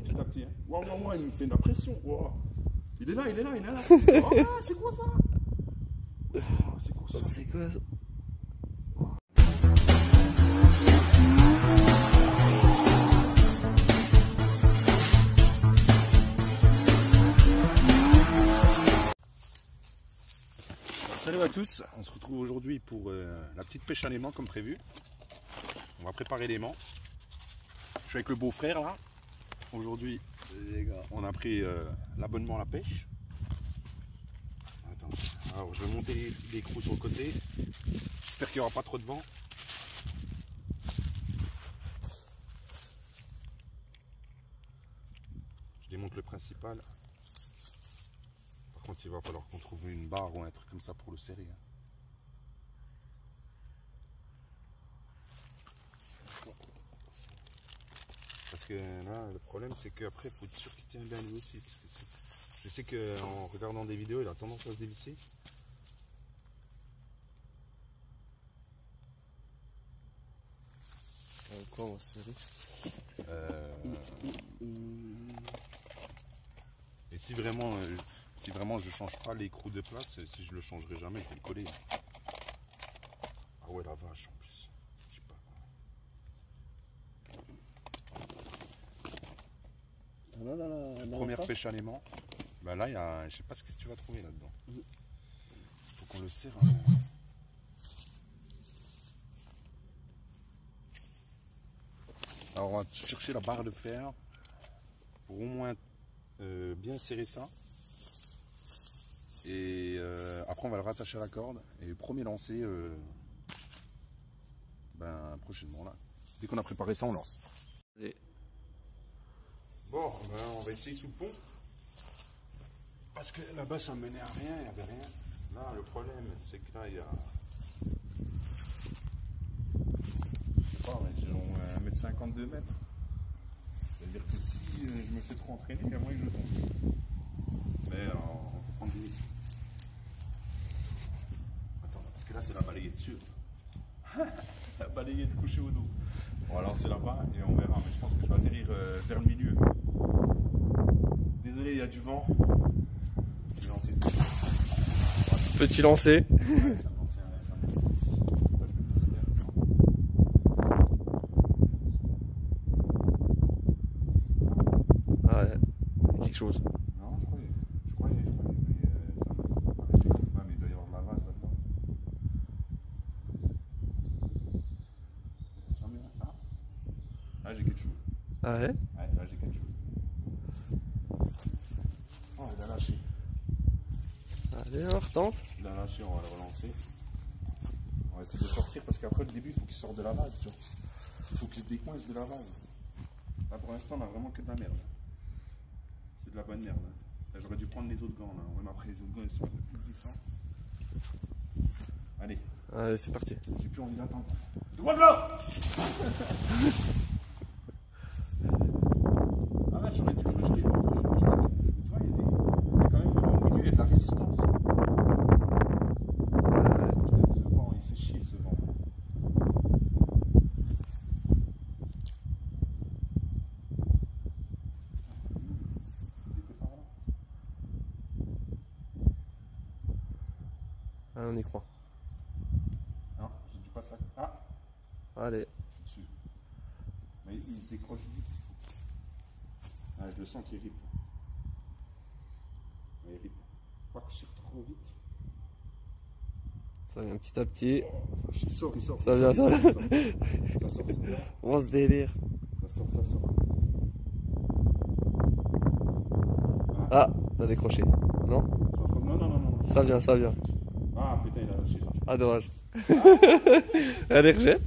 petit à petit. Hein. Waouh, waouh, waouh, il me fait de la pression. Wow. Il est là, il est là, il est là. Oh, c'est quoi ça? Oh, c'est quoi ça? C'est quoi ça? Salut à tous, on se retrouve aujourd'hui pour la petite pêche à l'aimant comme prévu. On va préparer l'aimant. Je suis avec le beau-frère là. Aujourd'hui, les gars, on a pris l'abonnement à la pêche. Attends. Alors je vais monter les écrous sur le côté. J'espère qu'il n'y aura pas trop de vent. Je démonte le principal. Par contre, il va falloir qu'on trouve une barre ou un truc comme ça pour le serrer. Parce que là, le problème, c'est qu'après, il faut être sûr qu'il tient bien lui aussi. Parce que je sais qu'en regardant des vidéos, il a tendance à se dévisser. Encore on va serrer. Et si vraiment je change pas l'écrou de place, si je le changerai jamais, je vais le coller. Ah ouais, la vache en plus. Je sais pas. Première pêche à l'aimant. Bah là, je sais pas ce que tu vas trouver là-dedans. Faut qu'on le serre. Alors on va chercher la barre de fer pour au moins bien serrer ça. Et après on va le rattacher à la corde. Et le premier lancer, prochainement là. Dès qu'on a préparé ça, on lance. Bon, on va essayer sous le pont. Parce que là-bas ça menait à rien, il n'y avait rien. Là le problème c'est que là il y a... Je sais pas, mais disons 1,50 m. C'est-à-dire que si je me fais trop entraîner, il y a moyen que je tombe. Mais on va prendre des risques. Attends, parce que là c'est la balayette sûre. La balayette couchée au dos. On va lancer là-bas et on verra. Mais je pense que je vais atterrir vers le milieu. Désolé, il y a du vent. Je vais lancer. Petit lancer. Quelque chose. Non, je croyais, mais il doit y avoir de la vase là-dedans. Là, j'ai quelque chose. Ah ouais? Ouais, là, j'ai quelque chose. Oh, il a lâché. Allez, on retente. Il a lâché, on va le relancer. On va essayer de sortir parce qu'après, le début, il faut qu'il sorte de la vase, tu vois. Il faut qu'il se décoince de la vase. Là, pour l'instant, on a vraiment que de la merde. C'est de la bonne merde. Là, j'aurais dû prendre les autres gants. Là. Même après, les autres gants, ils sont un peu plus glissants. Allez. Allez, c'est parti. J'ai plus envie d'attendre. Droit de là. Arrête, j'aurais dû le rejeter. Tu vois, il y a quand même au milieu, il y a de la résistance. Putain, ce vent, il fait chier ce vent. Ah, on y croit. Non, j'ai dû pas ça. Ah, Allez. dessus. Mais il se décroche vite. Ah, je le sens qu'il rip. Il rip. Pas que je tire trop vite. Ça vient petit à petit. Il sort. Ça vient, ça. Ça sort. On se délire. Ça sort. Ah, t'as décroché. Non? Non. Ça vient. Ah putain, il a lâché. Ah, dommage. Allez, rejette.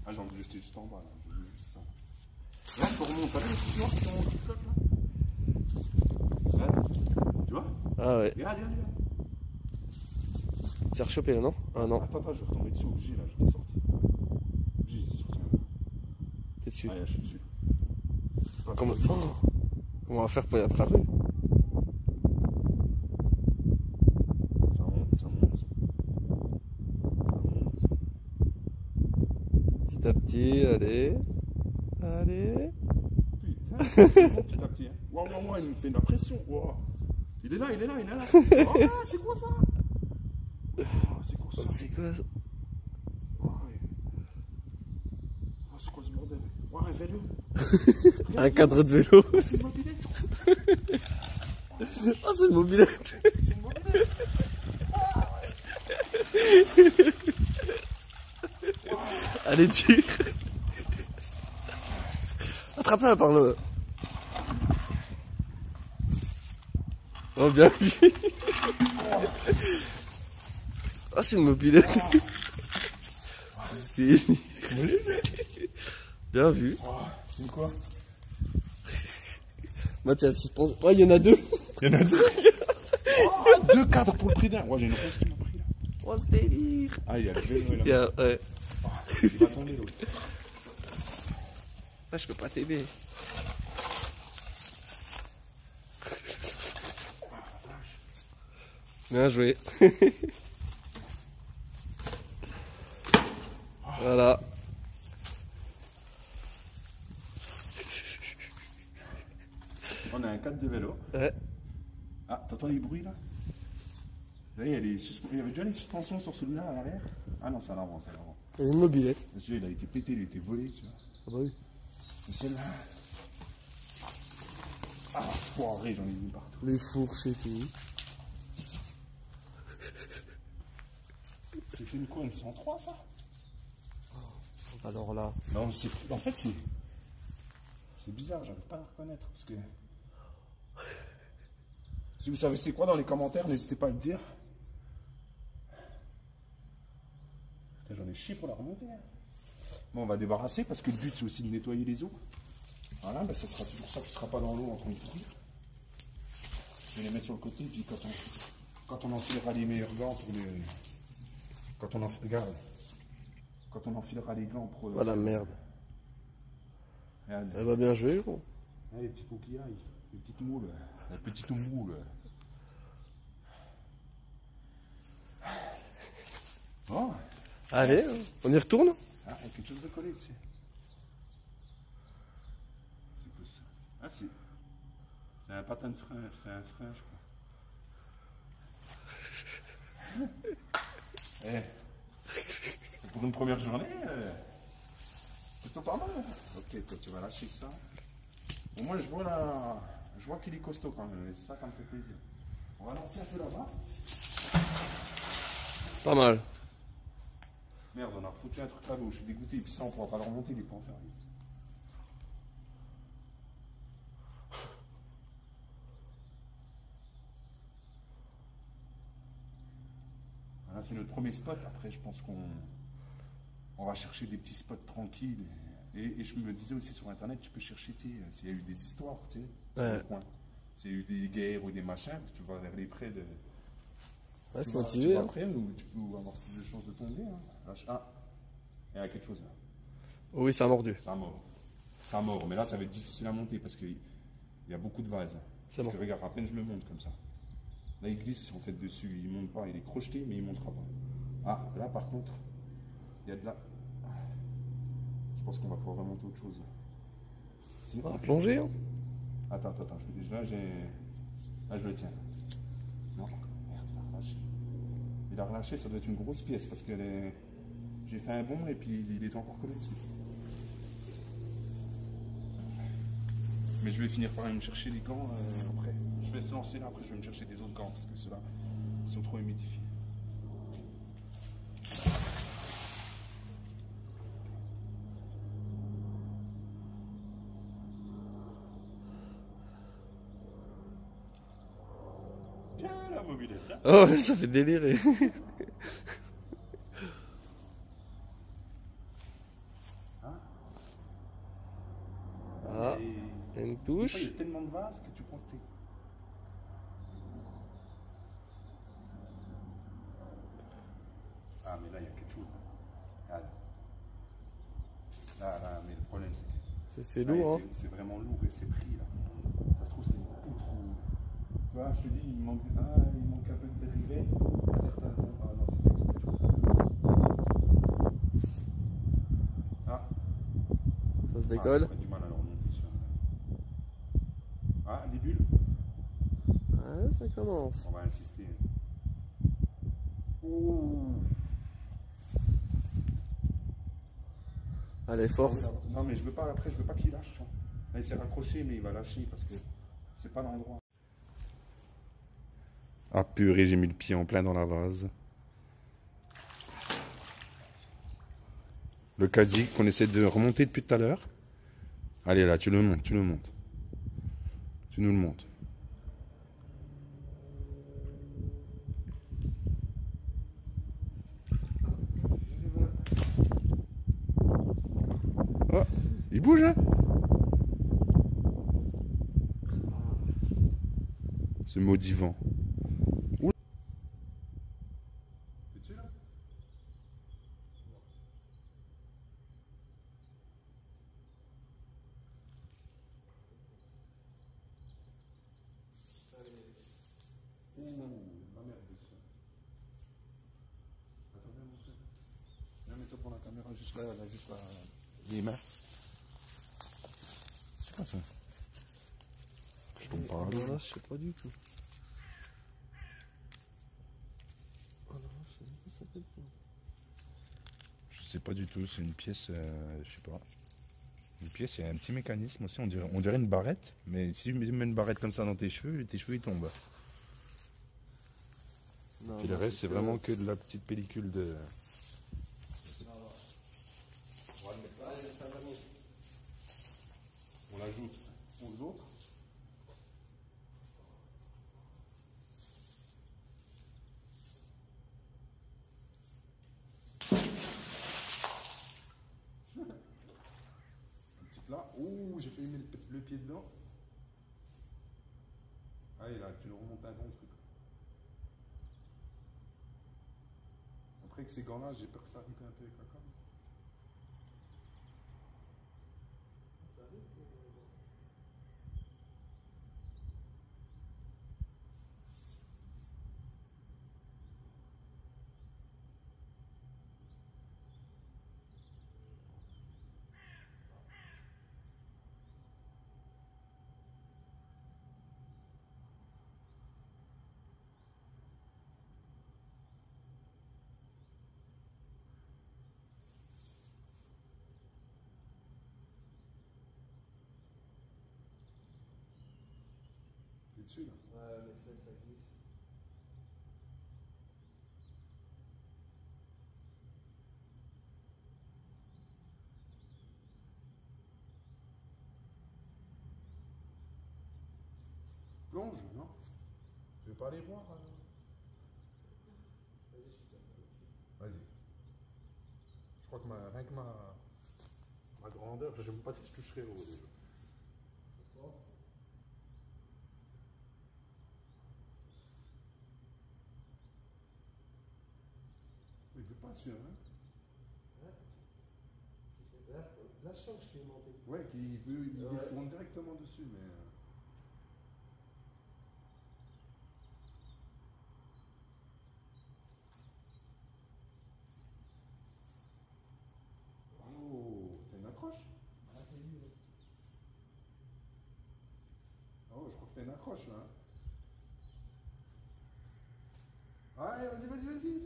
Ah, j'ai envie de le jeter juste en bas là. Je veux juste ça. Là, je remonte. T'as vu le petit noir qui flotte là? Regarde. Tu vois? Ah ouais. Regarde. Tu as rechopé là, non? Ah non. Attends, je vais retomber dessus. Obligé là, je l'ai sorti. T'es dessus. Ah, là, je suis dessus. Comment on va faire pour y attraper? Ça monte. Petit à petit, allez. Petit à petit. Hein. Wow, il me fait de la pression. Wow. Il est là. Oh, c'est quoi ça? Oh, c'est quoi ça? C'est quoi ça? Oh, c'est quoi ce bordel? Oh, un vélo. Un cadre de vélo. C'est une mobilette. Oh, c'est une mobilette. C'est une mobilette. Allez, tire. Attrape-la par le... Oh, bien vu. Oh, c'est une mobilette. C'est... Bien vu. Oh, c'est quoi? Mathias, suspense. Oh, il y en a deux. Il y en a deux. Oh, 2 cadres pour le prix d'un. Ouais, j'ai une réponse qui m'a pris là. Oh, ce délire. Ah, il y a le vélo et la Yeah, ouais. Oh, il va tomber l'autre. Ah, je peux pas t'aider. Bien joué. Voilà. On a un cadre de vélo. Ouais. Ah, t'entends les bruits là? Là, il y avait déjà les suspensions sur celui-là à l'arrière. Ah non, c'est à l'avant, c'est à l'avant. C'est une mobilette. Celui-là, il a été pété, il a été volé, tu vois. Ah bah oui. Et celle-là. Ah, foiré, j'en ai mis partout. Les fourches et tout. C'était une quoi, une 103 ça? Alors là. Non, c'est. En fait, c'est. C'est bizarre, j'arrive pas à la reconnaître. Parce que. Si vous savez c'est quoi dans les commentaires, n'hésitez pas à le dire. Putain, j'en ai chié pour la remonter. Hein. Bon, on va débarrasser parce que le but c'est aussi de nettoyer les eaux. Voilà, ben, ça sera toujours ça qui sera pas dans l'eau en train de pourrir. Je vais les mettre sur le côté, puis quand on enfilera les meilleurs gants pour les. Quand on enfilera les gants pour. Oh la merde. Regarde. Elle va bien jouer, gros. Ah, les petits coquillages, les petites moules, la petite moule. Oh, Allez, on y retourne. ah, il y a quelque chose de collé dessus. C'est quoi ça? Ah, c'est un patin de frein, c'est un frein, je crois. Eh, pour une première journée, plutôt pas mal. Ok, toi, tu vas lâcher ça. Au moins, je vois qu'il est costaud quand même, et ça me fait plaisir. On va lancer un peu là-bas. Pas mal. Merde, on a foutu un truc à l'eau, je suis dégoûté, et puis ça, on pourra pas le remonter, il est pas enfermé. Voilà, c'est notre premier spot. Après, je pense qu'on va chercher des petits spots tranquilles. Et je me disais aussi sur internet, tu peux chercher, tu sais, s'il y a eu des histoires, tu sais, dans le coin. S'il y a eu des guerres ou des machins, tu vas vers les près de. Ouais, c'est tu motivé. vas Hein. près, ou tu peux avoir plus de chances de tomber. Hein. Lâche. Ah, il y a quelque chose là. Oui, ça a mordu. Ça mord. Ça mord. Mais là, ça va être difficile à monter parce qu'il y a beaucoup de vases. C'est Parce bon. que regarde, à peine je le monte comme ça. Là, il glisse en fait dessus. Il monte pas. Il est crocheté, mais il montera pas. Ah, là, par contre, il y a de la. Je pense qu'on va pouvoir remonter autre chose. Si. On va plonger, hein. Attends. Là, je le tiens. Non, merde, il a relâché. Il a relâché, ça doit être une grosse pièce parce que j'ai fait un bond et puis il était encore collé dessus. Mais je vais finir par aller me chercher les gants après. Je vais se lancer là, après je vais me chercher des autres gants parce que ceux-là sont trop humidifiés. Bien la mobilette, hein. Oh, ça fait délirer. Ah, il y a une touche. Il y a tellement de vases que tu prends que t'es. Ah, mais là, il y a quelque chose. Regarde. Là, mais le problème, C'est lourd, hein. C'est vraiment lourd et c'est pris, là. Ça se trouve, c'est une poutre ou. Tu vois, je te dis, il manque un peu de dérivé. Certains. Ah non, c'est exprès, je crois. Ah. Ça se décolle. J'aurais du mal à le remonter sur. ça commence. On va insister. Ouh. Allez, force. Non, mais je veux pas, après, je veux pas qu'il lâche. Là, il s'est raccroché, mais il va lâcher parce que c'est pas l'endroit. Ah purée, j'ai mis le pied en plein dans la vase. Le caddie qu'on essaie de remonter depuis tout à l'heure. Allez là, tu le montes, tu le montes. Tu nous le montes. Oh, il bouge hein. Ce maudit vent. T'es dessus là? Ouh, ma merde dessus. Attends, viens montrer. Viens, mets-toi pour la caméra juste là, juste là. Les mains. C'est quoi ça? Je tombe par là. Voilà, je sais pas du tout. Ah non, je sais pas ça fait quoi. Je sais pas du tout, c'est une pièce, je sais pas. Une pièce, il y a un petit mécanisme aussi, on dirait une barrette, mais si tu mets une barrette comme ça dans tes cheveux ils tombent. Non, Puis le reste, c'est vraiment que de la petite pellicule de... On l'ajoute aux autres. Un petit plat. Ouh, j'ai failli mettre le pied dedans. Allez, là, tu le remontes un bon truc. Après, avec ces gants-là, j'ai peur que ça arrive un peu avec la corde. T'es dessus, là? Ouais, mais ça glisse. Plonge, non? Tu veux pas aller voir? Vas-y. Je crois que rien que ma grandeur, je ne sais même pas si je toucherai au... Il veut pas sûr, hein? Là, je sens que je suis monté. Ouais, il tourne directement dessus, mais... Oh, t'as une accroche? Ah, c'est lui. Oh, je crois que t'as une accroche, là. Allez, vas-y.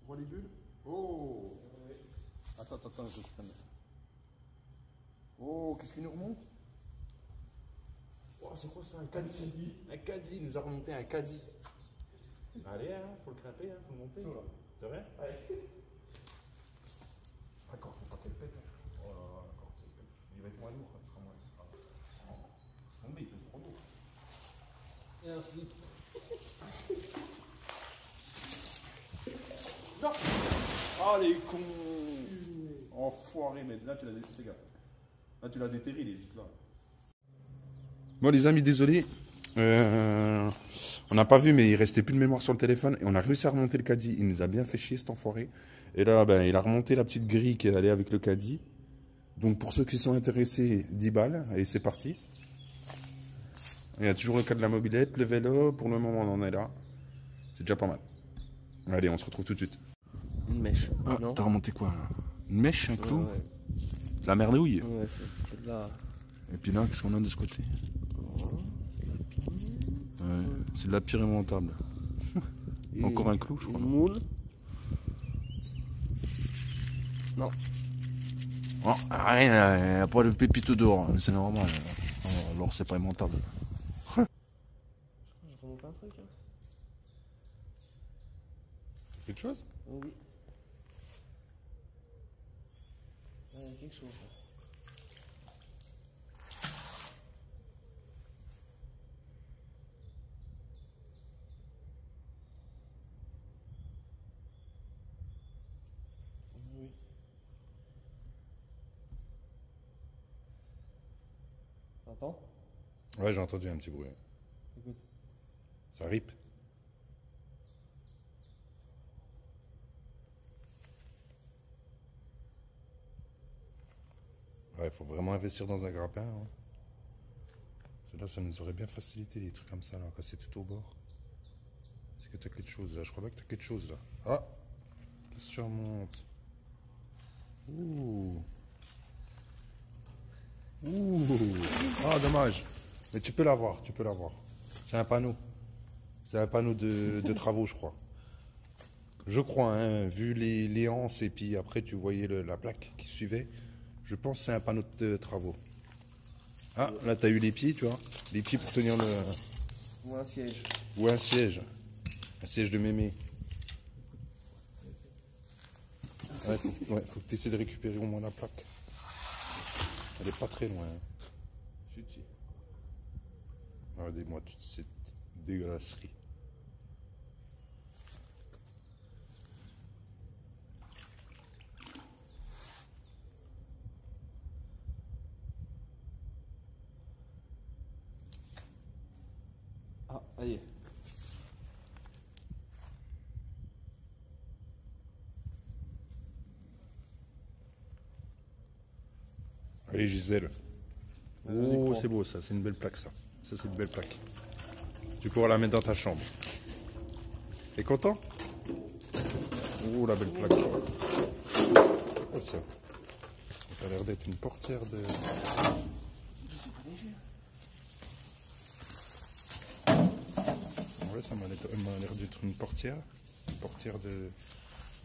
On voit les bulles? Oh! Ouais. Attends, je prenne. Oh, qu'est-ce qui nous remonte? Oh, c'est quoi ça? Un caddie. Un caddie, il nous a remonté un caddie. Allez, hein, faut le grimper, hein, faut le monter. C'est vrai? Ouais. D'accord, faut pas qu'elle pète. Oh là là, d'accord, il va être moins lourd, ça sera moins. Oh, mais il pèse trop lourd. Merci. Non! Oh les cons! Enfoiré, mais là tu l'as déterré, gars. Là tu l'as déterré, il est juste là. Bon les amis, désolé. On n'a pas vu, mais il restait plus de mémoire sur le téléphone et on a réussi à remonter le caddie. Il nous a bien fait chier cet enfoiré. Et là, ben, il a remonté la petite grille qui est allée avec le caddie. Donc pour ceux qui sont intéressés, 10 balles et c'est parti. Il y a toujours le cas de la mobilette, le vélo. Pour le moment, on en est là. C'est déjà pas mal. Allez, on se retrouve tout de suite. Une mèche. Ah, non. t'as remonté quoi là? Une mèche, un clou? Ouais. De la merdouille? Ouais, c'est là. Et puis là, qu'est-ce qu'on a de ce côté? Oh, Ouais. C'est de la pire montable. Encore un clou, je crois. Moule. Non. Oh, rien, il n'y a pas de pépite dehors, c'est normal. Alors c'est pas aimantable. Je remonte un truc. Hein. Quelque chose? Oh, oui. Il y a quelque chose. Là. Oui. T'entends? Ouais, j'ai entendu un petit bruit. Écoute. Ça rip. Ouais, faut vraiment investir dans un grappin. Hein. Là, ça nous aurait bien facilité les trucs comme ça, là, quand c'est tout au bord. Est-ce que t'as quelque chose là? Je crois pas que t'as quelque chose là. Ah! Qu'est-ce que tu remontes? Ouh! Ouh! Ah, dommage. Mais tu peux l'avoir, tu peux l'avoir. C'est un panneau. C'est un panneau de travaux, je crois. Je crois, hein, vu les anses et puis après tu voyais la plaque qui suivait. Je pense que c'est un panneau de travaux. Ah, là t'as eu les pieds, tu vois. Les pieds pour tenir le... Ou un siège. Ou un siège. Un siège de mémé. Ouais, faut que tu essaies de récupérer au moins la plaque. Elle est pas très loin. Hein. Chutis. Regardez-moi toute cette dégueulasserie. Ah, allez. Allez Gisèle. Oh, c'est beau ça, c'est une belle plaque ça. Ça c'est une belle plaque. Tu pourras la mettre dans ta chambre. T'es content? Oh la belle plaque. C'est quoi ça? Ça a l'air d'être une portière de... C'est pas léger. Ouais, ça m'a l'air d'être une portière. Une portière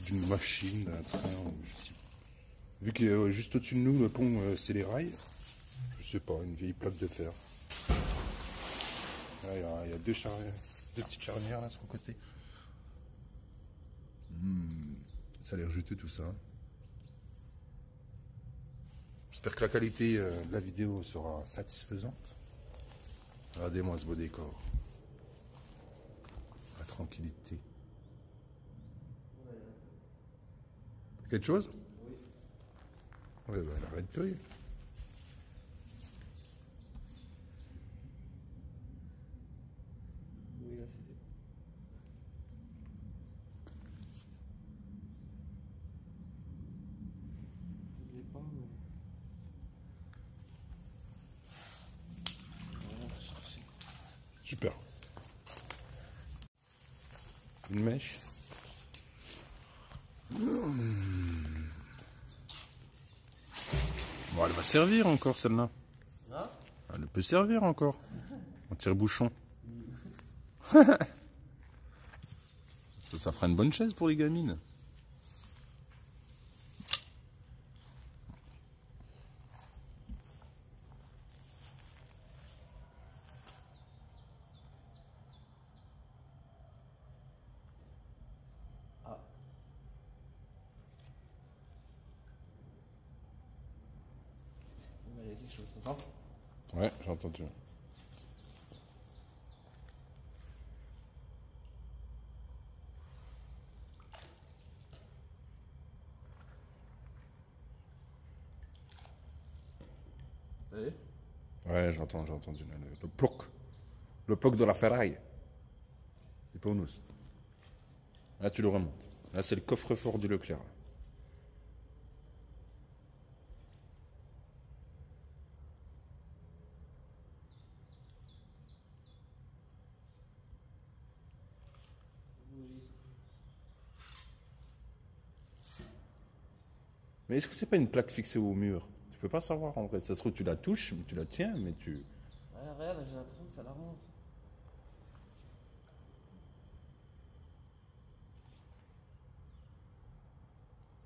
d'une machine, d'un train. Je sais. Vu que juste au-dessus de nous, le pont, c'est les rails. Je sais pas, une vieille plaque de fer. Il y a deux petites charnières là sur le côté. Ça a l'air juteux tout ça. J'espère que la qualité de la vidéo sera satisfaisante. Regardez-moi ce beau décor. La tranquillité. Quelque chose? Oui. Ouais, bah, elle arrête plus rien. Oui, là, c'était. Je l'ai pas, mais. On va chercher. Super. Une mèche. Bon, elle va servir encore celle-là. Hein? Elle peut servir encore. Un tire-bouchon. Ça fera une bonne chaise pour les gamines. Ah. Il y a quelque chose, t'entends? Ouais, j'ai entendu. Allez. Ouais, j'ai entendu. Le ploc. Le ploc de la ferraille. C'est pas nous. Là, tu le remontes. Là, c'est le coffre-fort du Leclerc. Mais est-ce que c'est pas une plaque fixée au mur? Tu peux pas savoir en vrai. Ça se trouve, tu la touches, tu la tiens, mais tu... Ouais, regarde, j'ai l'impression que ça la remonte.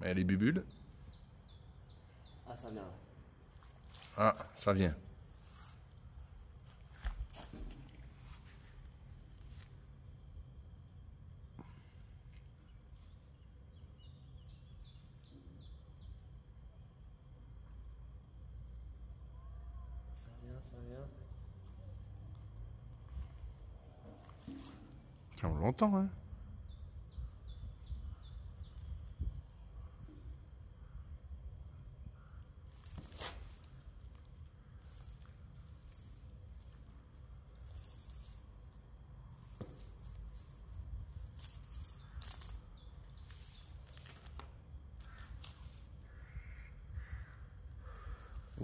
Et les bubules. Ah, ça vient. Ah, ça vient. Ça vient. Tiens, on l'entend, hein.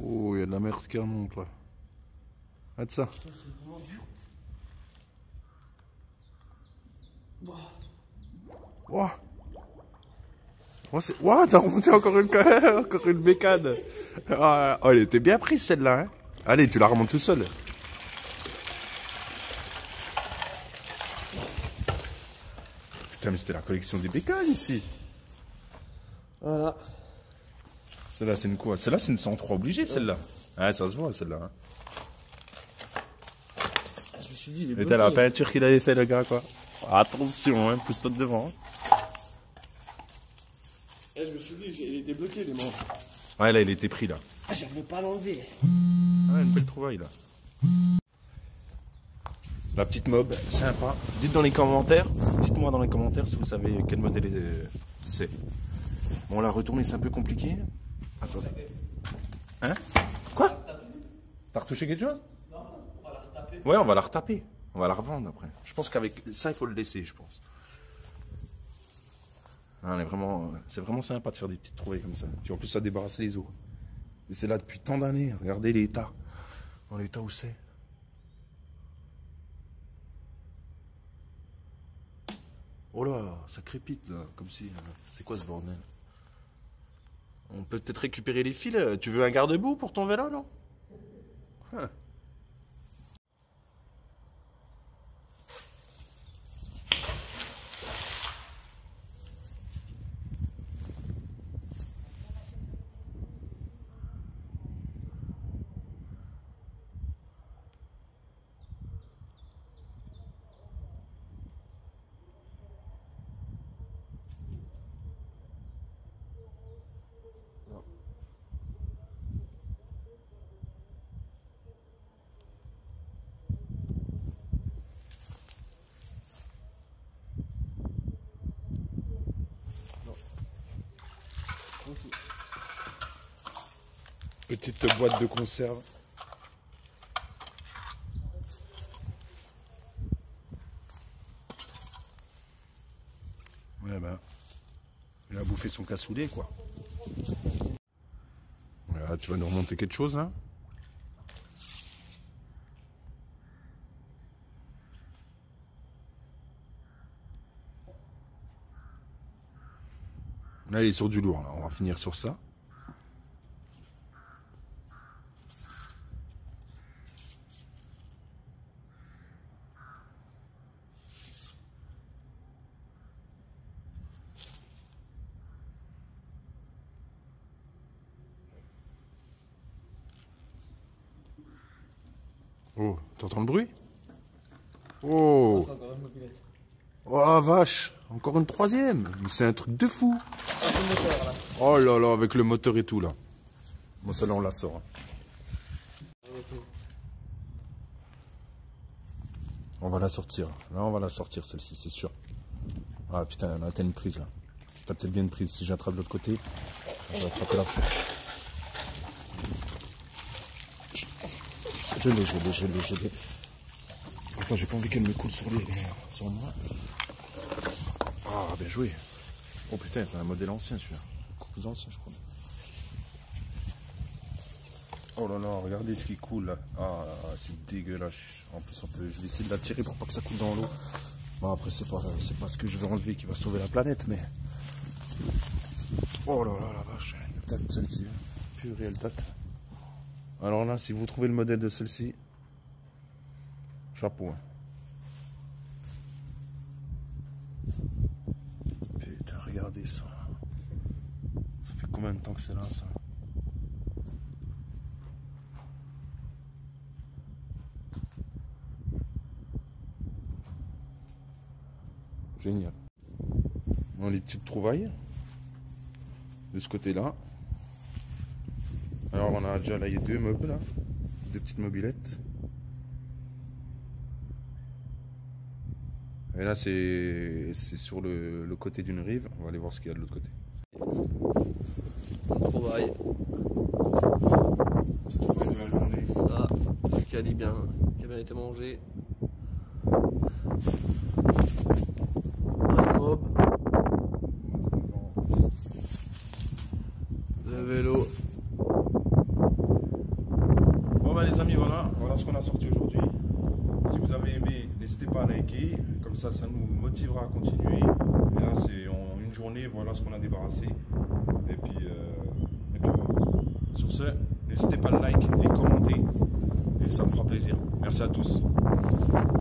Oh, il y a de la merde qui remonte là. Regarde ça. Putain, c'est vraiment dur. Ouah. Oh, ouah, t'as remonté encore encore une bécane. Ah, oh, elle était bien prise celle-là. Hein. Allez, tu la remontes tout seul. Putain, mais c'était la collection des bécanes ici. Voilà. Celle-là, c'est une quoi? Celle-là, c'est une 103 obligée, celle-là. Ouais, ça se voit, celle-là. Hein. Je me suis dit, il est Et bloqué. t'as la peinture qu'il avait fait, le gars, quoi. Attention, hein, pousse-toi de devant. Et je me suis dit, il était bloqué, les mains. Ouais, là, il était pris, là. Ah, j'arrive pas à l'enlever. Ouais, une belle trouvaille, là. La petite mob, sympa. Dites dans les commentaires, dites-moi dans les commentaires si vous savez quel modèle c'est. Bon, la retourner, c'est un peu compliqué. Attendez. Hein? Quoi? T'as retouché quelque chose? Non, on va la retaper. Ouais, on va la retaper. On va la revendre après. Je pense qu'avec ça, il faut le laisser, je pense. C'est vraiment sympa de faire des petites trouvailles comme ça. Puis en plus, ça débarrasse les os. Et c'est là depuis tant d'années. Regardez l'état. Dans l'état où c'est. Oh là, ça crépite là, comme si... c'est quoi ce bordel? On peut peut-être récupérer les fils. Tu veux un garde-boue pour ton vélo, non? Petite boîte de conserve. Ouais ben, il a bouffé son cassoulet quoi. Voilà, tu vas nous remonter quelque chose là? Là il est sur du lourd, là. On va finir sur ça. Oh, t'entends le bruit? Oh! C'est encore une mobilette. Oh vache! Encore une troisième! Mais c'est un truc de fou! Ah, c'est le moteur là. Oh là là, avec le moteur et tout là. Bon, celle-là on la sort. Hein. On va la sortir. Là, on va la sortir celle-ci, c'est sûr. Ah putain, là, t'as une prise là. T'as peut-être bien une prise. Si j'attrape de l'autre côté, je vais attraper la fin. Je l'ai. Attends, j'ai pas envie qu'elle me coule sur moi. Ah, bien joué. Oh putain, c'est un modèle ancien celui-là. Encore plus ancien, je crois. Oh là là, regardez ce qui coule là. Ah, c'est dégueulasse. En plus, je vais essayer de la tirer pour pas que ça coule dans l'eau. Bon, après, c'est pas ce que je veux enlever qui va sauver la planète, mais. Oh là là, la vache, elle date celle-ci. Purée, elle date. Alors là, si vous trouvez le modèle de celle-ci, chapeau. Hein. Putain, regardez ça. combien de temps que c'est là, ça? Génial. Bon, les petites trouvailles de ce côté-là. Alors on a déjà là, il y a deux meubles là, deux petites mobylettes. Et là c'est sur le côté d'une rive. On va aller voir ce qu'il y a de l'autre côté. Trouvaille. Petite trouvaille de la journée. Ça, du cali bien, qui a bien été mangé. Un mob. Le vélo. Bon bah les amis, voilà ce qu'on a sorti aujourd'hui. Si vous avez aimé, n'hésitez pas à liker, comme ça nous motivera à continuer. Et là c'est en une journée, voilà ce qu'on a débarrassé. Et puis voilà. Sur ce, n'hésitez pas à like et commenter, et ça me fera plaisir. Merci à tous.